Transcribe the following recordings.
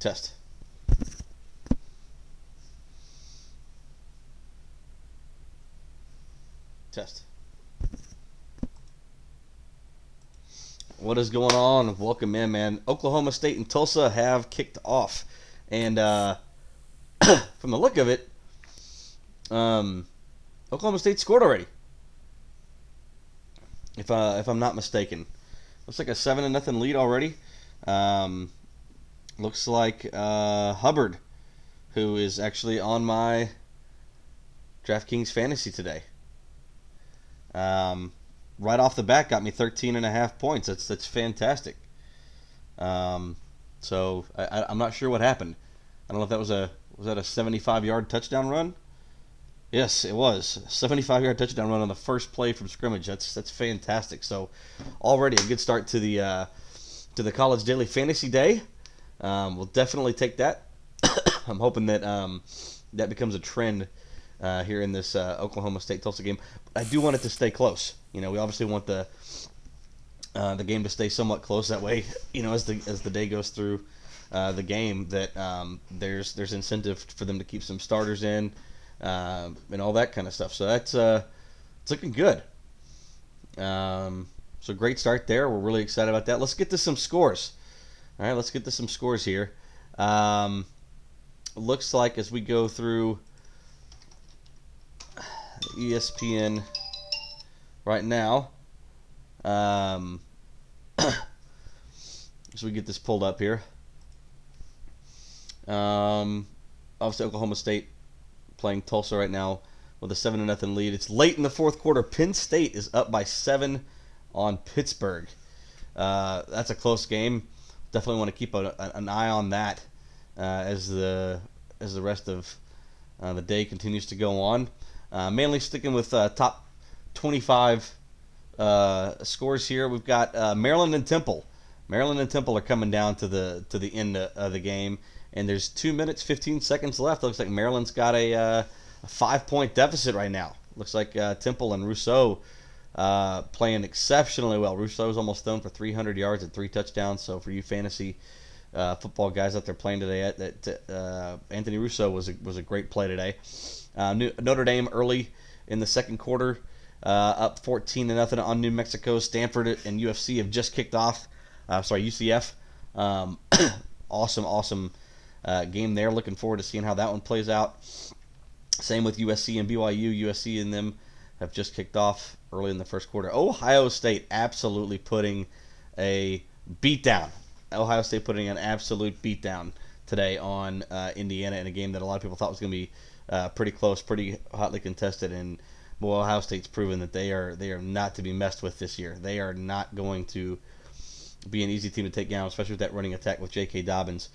Test. Test. What is going on? Welcome in, man. Oklahoma State and Tulsa have kicked off. And from the look of it, Oklahoma State scored already. If I'm not mistaken. Looks like a 7-0 lead already. Looks like Hubbard, who is actually on my DraftKings fantasy today. Right off the bat, got me 13.5 points. That's fantastic. So I'm not sure what happened. I don't know if that was a 75-yard touchdown run. Yes, it was 75-yard touchdown run on the first play from scrimmage. That's fantastic. So already a good start to the College Daily Fantasy Day. We'll definitely take that. I'm hoping that that becomes a trend here in this Oklahoma State Tulsa game. But I do want it to stay close. We obviously want the game to stay somewhat close. That way, as the day goes through the game, that there's incentive for them to keep some starters in and all that kind of stuff. So that's it's looking good. So great start there. We're really excited about that. Let's get to some scores. All right, let's get to some scores here. Looks like as we go through ESPN right now, so we get this pulled up here. Obviously, Oklahoma State playing Tulsa right now with a 7-0 lead. It's late in the fourth quarter. Penn State is up by 7 on Pittsburgh. That's a close game. Definitely want to keep an eye on that as the rest of the day continues to go on. Mainly sticking with top 25 scores here. We've got Maryland and Temple. Maryland and Temple are coming down to the end of the game, and there's 2 minutes 15 seconds left. Looks like Maryland's got a 5-point deficit right now. Looks like Temple and Rousseau playing exceptionally well. Rousseau's almost thrown for 300 yards and 3 touchdowns. So for you fantasy football guys out there playing today, Anthony Rousseau was a great play today. Notre Dame early in the second quarter, up 14-0 on New Mexico. Stanford and UFC have just kicked off. UCF. Awesome game there. Looking forward to seeing how that one plays out. Same with USC and BYU. USC and them have just kicked off early in the first quarter. Ohio State absolutely putting a beatdown. Ohio State putting an absolute beatdown today on Indiana in a game that a lot of people thought was going to be pretty close, pretty hotly contested. And boy, Ohio State's proven that they are not to be messed with this year. They are not going to be an easy team to take down, especially with that running attack with J.K. Dobbins.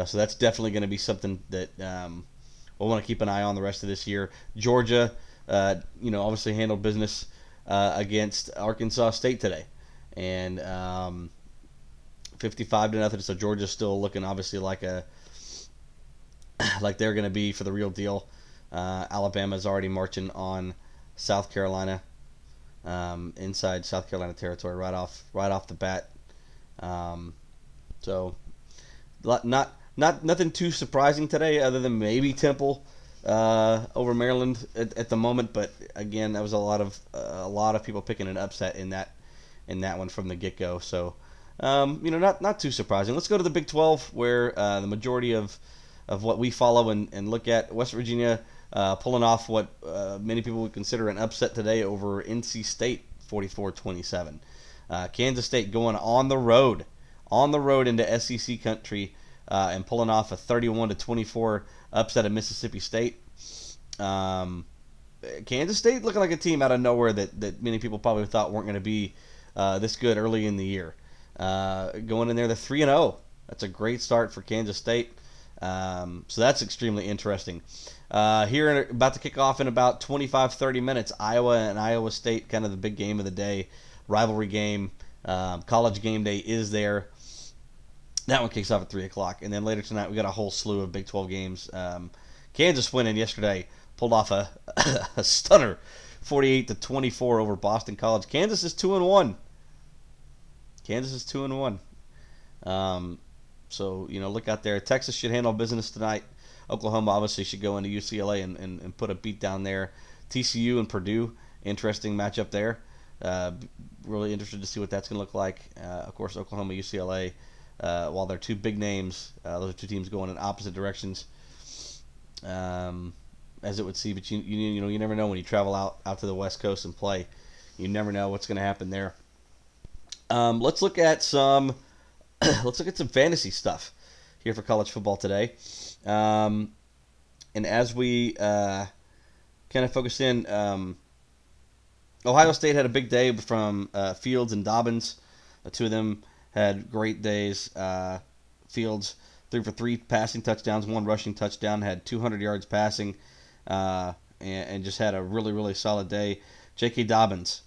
So that's definitely going to be something that we'll want to keep an eye on the rest of this year. Georgia, obviously handled business against Arkansas State today, and 55-0. So Georgia's still looking obviously like they're going to be for the real deal. Alabama's already marching on South Carolina, inside South Carolina territory right off the bat. So nothing too surprising today, other than maybe Temple over Maryland at the moment. But again, that was a lot of people picking an upset in that one from the get go. So not too surprising. Let's go to the Big 12, where the majority of what we follow and look at. West Virginia pulling off what many people would consider an upset today over NC State, 44-27. Kansas State going on the road into SEC country and pulling off a 31-24 upset of Mississippi State. Kansas State looking like a team out of nowhere that many people probably thought weren't going to be this good early in the year. Going in there, they're 3-0. That's a great start for Kansas State. So that's extremely interesting. Here, about to kick off in about 25-30 minutes, Iowa and Iowa State, kind of the big game of the day, rivalry game. College game day is there. That one kicks off at 3 o'clock. And then later tonight, we got a whole slew of Big 12 games. Kansas winning yesterday, pulled off a stunner, 48-24 over Boston College. Kansas is 2-1. So, look out there. Texas should handle business tonight. Oklahoma obviously should go into UCLA and put a beat down there. TCU and Purdue, interesting matchup there. Really interested to see what that's going to look like. Of course, Oklahoma, UCLA, while they're two big names, those are two teams going in opposite directions, as it would seem. But you never know when you travel out to the West Coast and play. You never know what's going to happen there. Let's look at some fantasy stuff here for college football today. And as we kind of focus in, Ohio State had a big day from Fields and Dobbins. The two of them had great days. Fields threw for 3 passing touchdowns, 1 rushing touchdown, had 200 yards passing, and just had a really, really solid day. J.K. Dobbins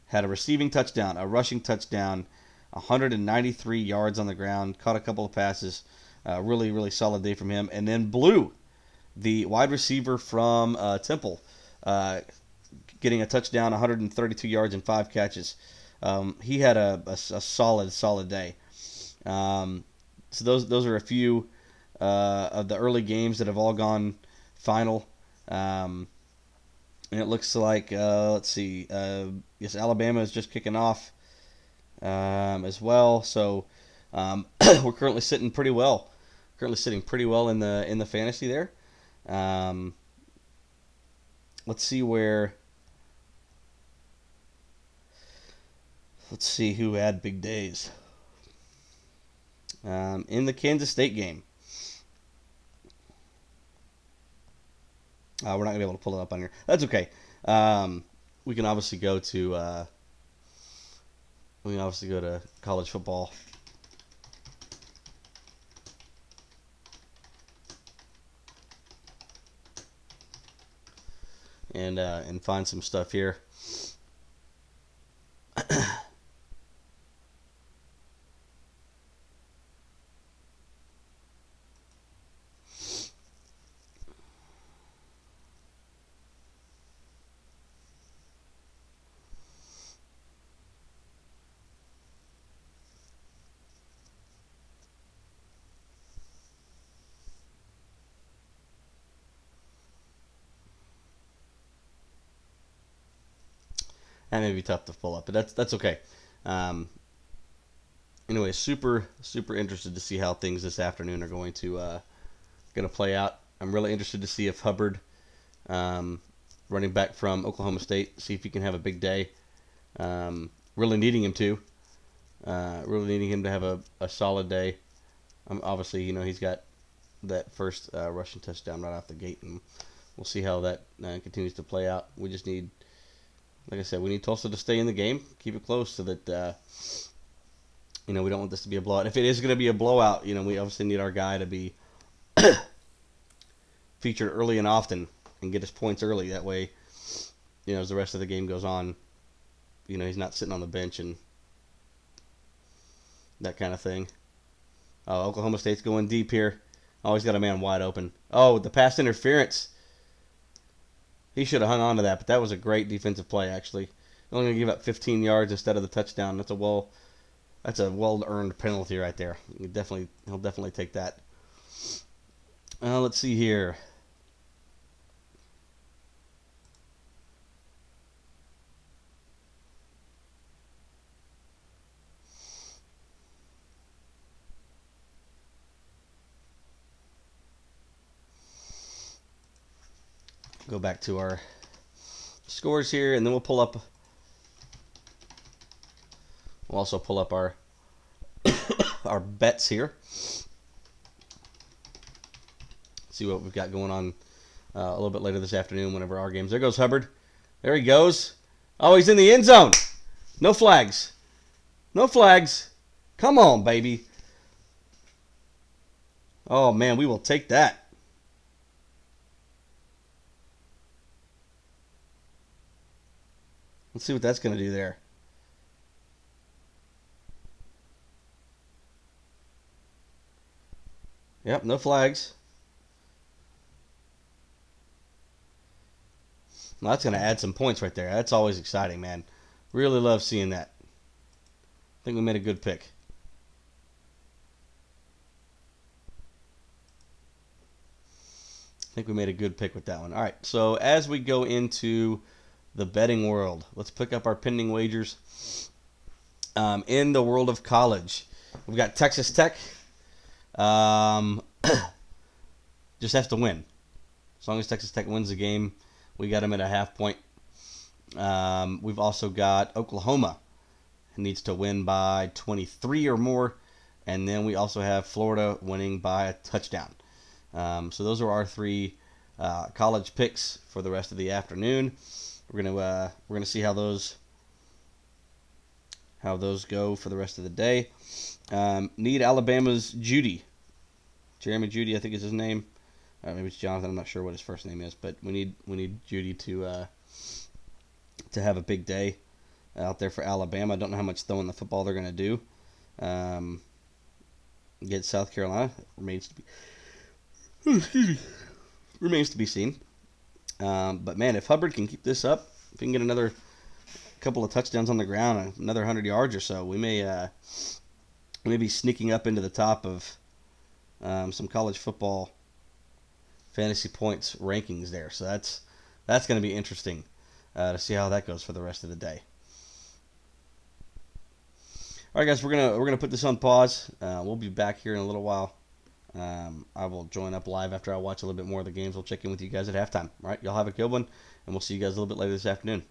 had a receiving touchdown, a rushing touchdown, 193 yards on the ground, caught a couple of passes. Really, really solid day from him. And then Blue, the wide receiver from Temple, getting a touchdown, 132 yards and 5 catches. He had a solid day. So those are a few of the early games that have all gone final. And it looks like, let's see, yes, Alabama is just kicking off as well. So we're currently sitting pretty well. Sitting pretty well in the fantasy there. Let's see who had big days. In the Kansas State game. We're not going to be able to pull it up on here. That's okay. We can obviously go to college football. And find some stuff here. That may be tough to pull up, but that's okay. Anyway, super interested to see how things this afternoon are going to play out. I'm really interested to see if Hubbard, running back from Oklahoma State, see if he can have a big day. Really needing him to. Really needing him to have a solid day. Obviously, he's got that first rushing touchdown right off the gate, and we'll see how that continues to play out. We just need, like I said, we need Tulsa to stay in the game, keep it close, so that we don't want this to be a blowout. If it is going to be a blowout, we obviously need our guy to be featured early and often and get his points early. That way, as the rest of the game goes on, he's not sitting on the bench and that kind of thing. Oh, Oklahoma State's going deep here. Oh, he's got a man wide open. Oh, the pass interference. He should have hung on to that, but that was a great defensive play, actually. Only going to give up 15 yards instead of the touchdown. That's a well-earned penalty right there. He'll definitely take that. Let's see here. Go back to our scores here, and then we'll also pull up our our bets here. See what we've got going on a little bit later this afternoon whenever our games. There goes Hubbard. There he goes. Oh, he's in the end zone. No flags. No flags. Come on, baby. Oh, man, we will take that. Let's see what that's going to do there. Yep, no flags. Well, that's going to add some points right there. That's always exciting, man. Really love seeing that. I think we made a good pick. think we made a good pick with that one. All right, so as we go into the betting world, let's pick up our pending wagers. In the world of college, we've got Texas Tech. Just has to win. As long as Texas Tech wins the game, we got them at a half point. We've also got Oklahoma, who needs to win by 23 or more. And then we also have Florida winning by a touchdown. So those are our three college picks for the rest of the afternoon. We're gonna see how those go for the rest of the day. Need Alabama's Judy. Jeremy Judy, I think is his name. Maybe it's Jonathan. I'm not sure what his first name is, but we need Judy to have a big day out there for Alabama. I don't know how much throwing the football they're going to do. Against South Carolina remains to be seen. But man, if Hubbard can keep this up, if he can get another couple of touchdowns on the ground, another 100 yards or so, we may be sneaking up into the top of some college football fantasy points rankings there. So that's going to be interesting to see how that goes for the rest of the day. All right, guys, we're gonna put this on pause. We'll be back here in a little while. I will join up live after I watch a little bit more of the games. We'll check in with you guys at halftime. All right, y'all have a good one, and we'll see you guys a little bit later this afternoon.